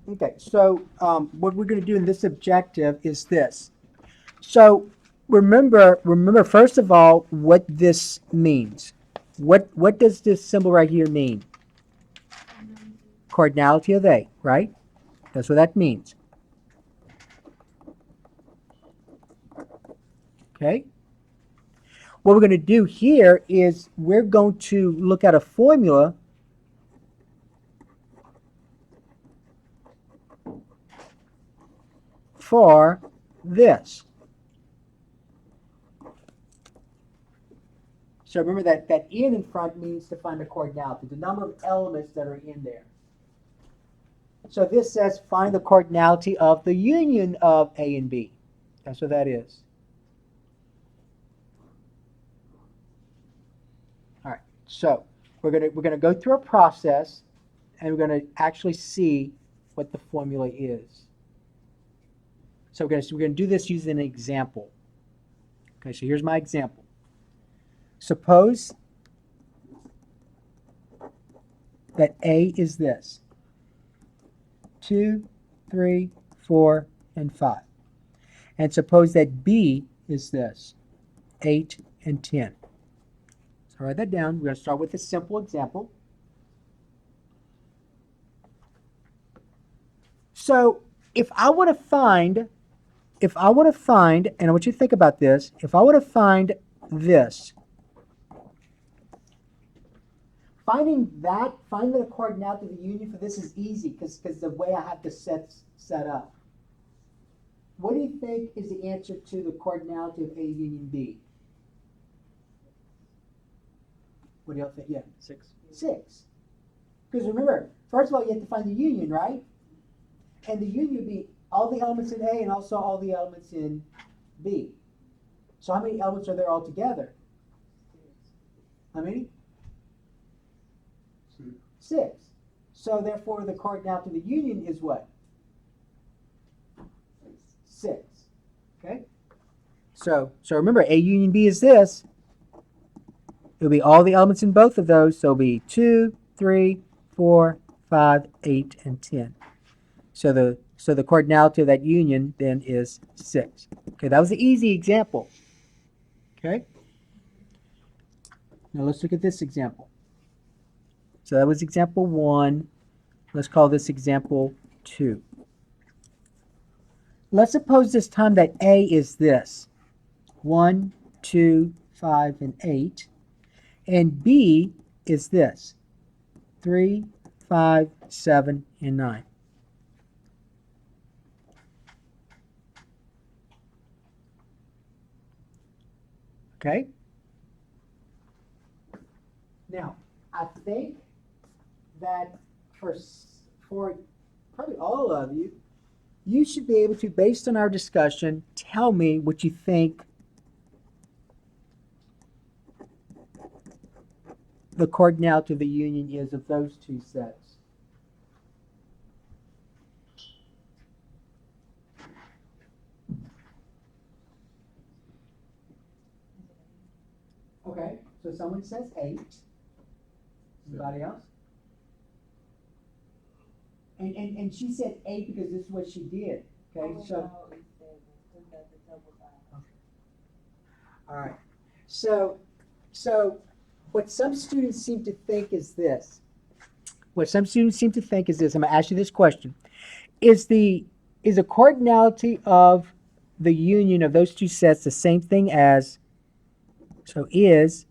Okay, so what we're going to do in this objective is this. So remember first of all what this means. What does this symbol right here mean? Cardinality of A, right? That's what that means. Okay. What we're going to do here is we're going to look at a formula for this. So remember that in front means to find the cardinality, the number of elements that are in there. So this says find the cardinality of the union of A and B. That's what that is. All right. So we're gonna go through a process, and we're gonna actually see what the formula is. So we're gonna do this using an example. Okay. So here's my example. Suppose that A is this: 2, 3, 4, and 5. And suppose that B is this: 8 and 10. So write that down. We're going to start with a simple example. So if I want to find, and I want you to think about this, if I want to find this, finding the cardinality of the union for this is easy because the way I have the sets set up. What do you think is the answer to the cardinality of A union B? What do y'all think? Yeah. 6. 6. Because remember, first of all, you have to find the union, right? And the union would be all the elements in A and also all the elements in B. So how many elements are there altogether? How many? 6. So therefore, the cardinality of the union is what? 6. Okay? So remember, A union B is this. It'll be all the elements in both of those. So it'll be 2, 3, 4, 5, 8, and 10. So the cardinality of that union then is 6. Okay, that was an easy example. Okay? Now let's look at this example. So that was example 1. Let's call this example 2. Let's suppose this time that A is this: 1, 2, 5, and 8. And B is this: 3, 5, 7, and 9. Okay? Now, I think that for probably all of you, you should be able to, based on our discussion, tell me what you think the cardinality of the union is of those two sets. Okay, so someone says 8. Anybody else? And she said 8 because this is what she did. Okay, so. All right. So what some students seem to think is this. What some students seem to think is this. I'm going to ask you this question. Is the cardinality of the union of those two sets the same thing as, so is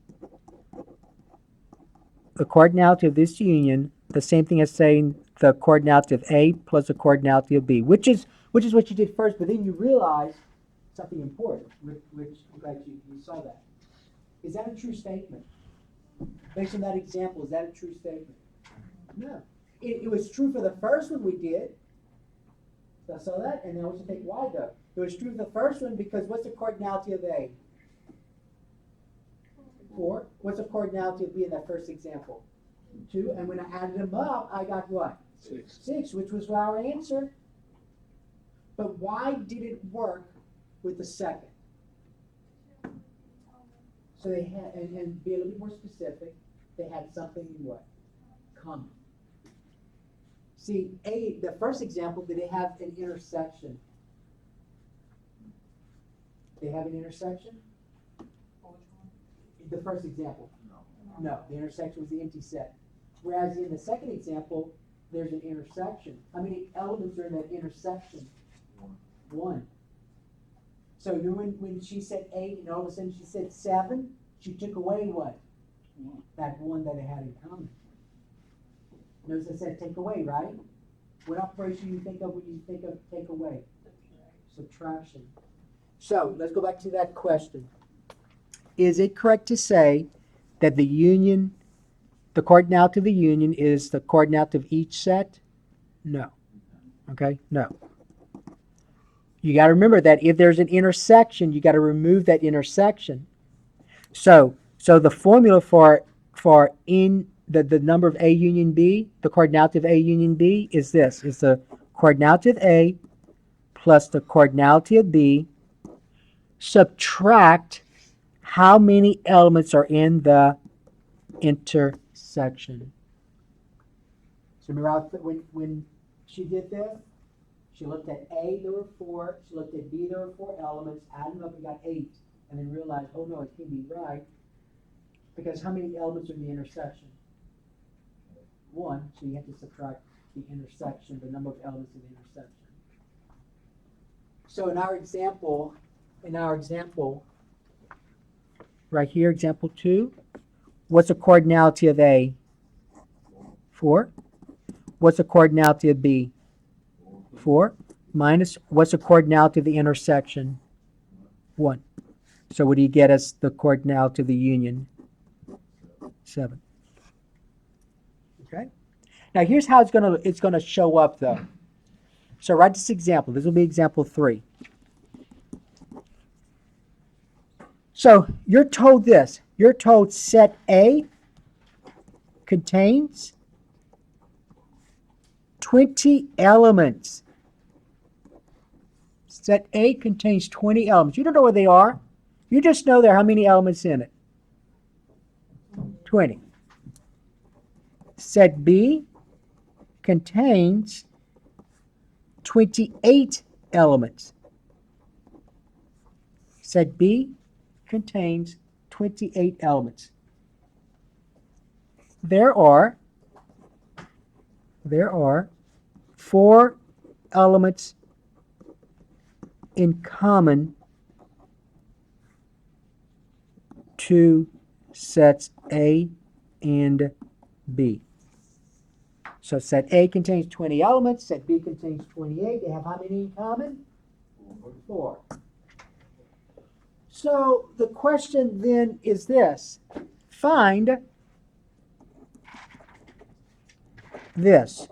the cardinality of this union the same thing as saying the cardinality of A plus the cardinality of B, which is what you did first, but then you realize something important, which I'm glad you saw that. Is that a true statement? Based on that example, is that a true statement? No. It was true for the first one we did. So I saw that, and then I want you to think why though. It was true for the first one because what's the cardinality of A? 4. What's the cardinality of B in that first example? 2. And when I added them up, I got what? 6, which was our answer. But why did it work with the second? So they had, and be a little bit more specific, they had something in what? Common. See, the first example, did it have an intersection? They have an intersection? The first example. No, the intersection was the empty set. Whereas in the second example, there's an intersection. How many elements are in that intersection? One. So when she said 8 and all of a sudden she said 7, she took away what? That one that it had in common. Notice I said take away, right? What operation you think of when you think of take away? Subtraction. So let's go back to that question. Is it correct to say that the union, the cardinality of the union is the cardinality of each set? No. Okay? No. You got to remember that if there's an intersection, you got to remove that intersection. So the formula for in the number of A union B, the cardinality of A union B is this. It's the cardinality of A plus the cardinality of B, subtract how many elements are in the intersection. So remember when she did this, she looked at A, there were 4. She looked at B, there were 4 elements, added them up and got 8. And then realized, oh no, it can't be right. Because how many elements are in the intersection? 1, so you have to subtract the intersection, the number of elements in the intersection. So in our example, right here, example 2, what's the cardinality of A? 4. What's the cardinality of B? 4. Minus, what's the cardinality of the intersection? 1. So what do you get as the cardinality of the union? 7. Okay? Now here's how it's gonna show up though. So write this example. This will be example 3. So you're told this. You're told set A contains 20 elements. Set A contains 20 elements. You don't know what they are. You just know there are how many elements in it? 20. Set B contains 28 elements. Set B contains 28 elements. There are 4 elements in common to sets A and B. So set A contains 20 elements, set B contains 28. They have how many in common? 4. So the question then is this. Find this.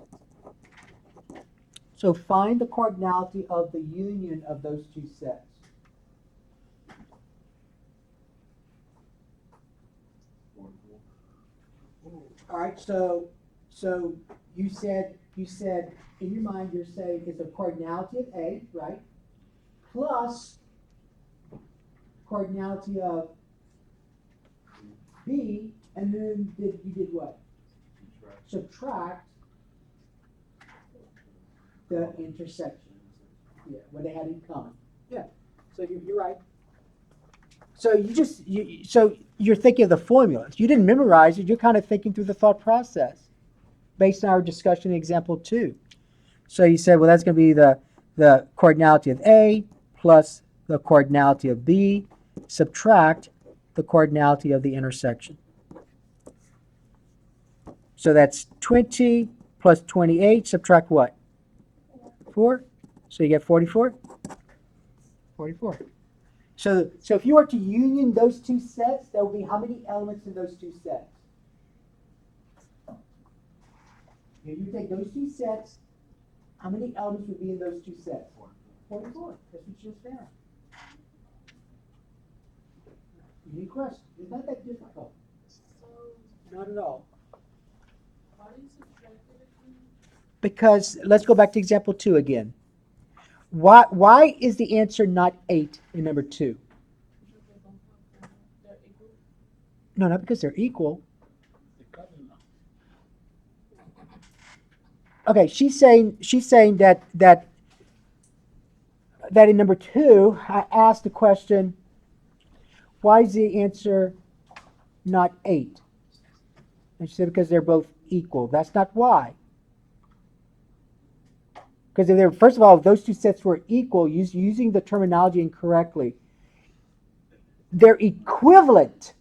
So find the cardinality of the union of those two sets. All right, so you said in your mind you're saying it's a cardinality of A, right? Plus cardinality of B, and then you did what? Subtract the intersection. Yeah, what they had in common. Yeah. So you're right. So you're thinking of the formulas. You didn't memorize it. You're kind of thinking through the thought process based on our discussion in example 2. So you said, well, that's going to be the cardinality of A plus the cardinality of B, subtract the cardinality of the intersection. So that's 20 plus 28, subtract what? 4. So you get 44? 44. So if you were to union those two sets, there would be how many elements in those two sets? If you take those two sets, how many elements would be in those two sets? 44. That's what you just found. Any question? It's not that difficult. Not at all. Why do you subtract it? Because let's go back to example 2 again. Why is the answer not 8 in number 2? They're equal. No, not because they're equal. Okay, she's saying that in number 2, I asked the question, why is the answer not 8? And she said because they're both equal. That's not why. Because if they're, first of all, if those two sets were equal, using the terminology incorrectly, they're equivalent,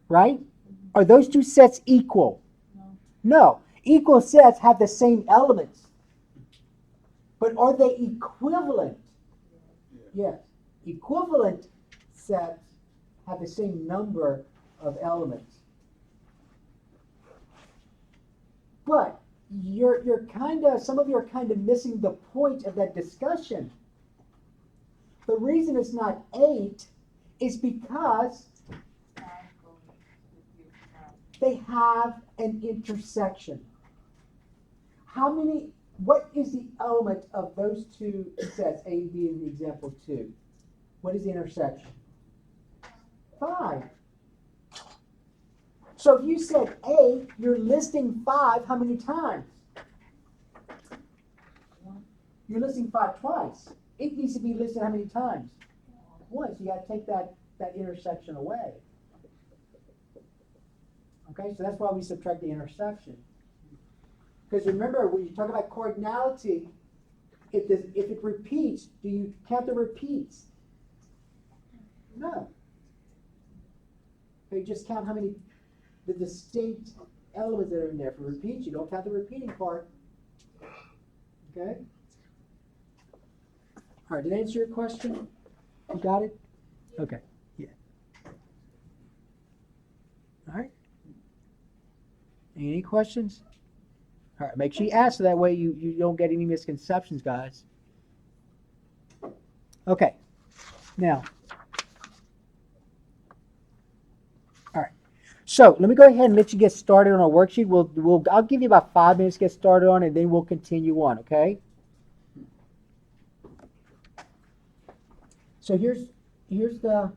right? Are those two sets equal? No. Equal sets have the same elements. But are they equivalent? Yes. Equivalent sets have the same number of elements. But some of you are kind of missing the point of that discussion. The reason it's not 8 is because they have an intersection. What is the element of those two sets, A and B in example 2? What is the intersection? 5. So if you said 8, you're listing 5 how many times? You're listing 5 twice. It needs to be listed how many times? Once. You got to take that intersection away. Okay, so that's why we subtract the intersection. Because remember, when you talk about cardinality, if it repeats, do you count the repeats? No. You just count how many, the distinct elements that are in there. For repeats, you don't count the repeating part. Okay? All right, did I answer your question? You got it? Okay, yeah. All right. Any questions? All right, make sure you ask so that way you don't get any misconceptions, guys. Okay, now, all right. So let me go ahead and let you get started on our worksheet. I'll give you about 5 minutes to get started on it, and then we'll continue on. Okay. So here's the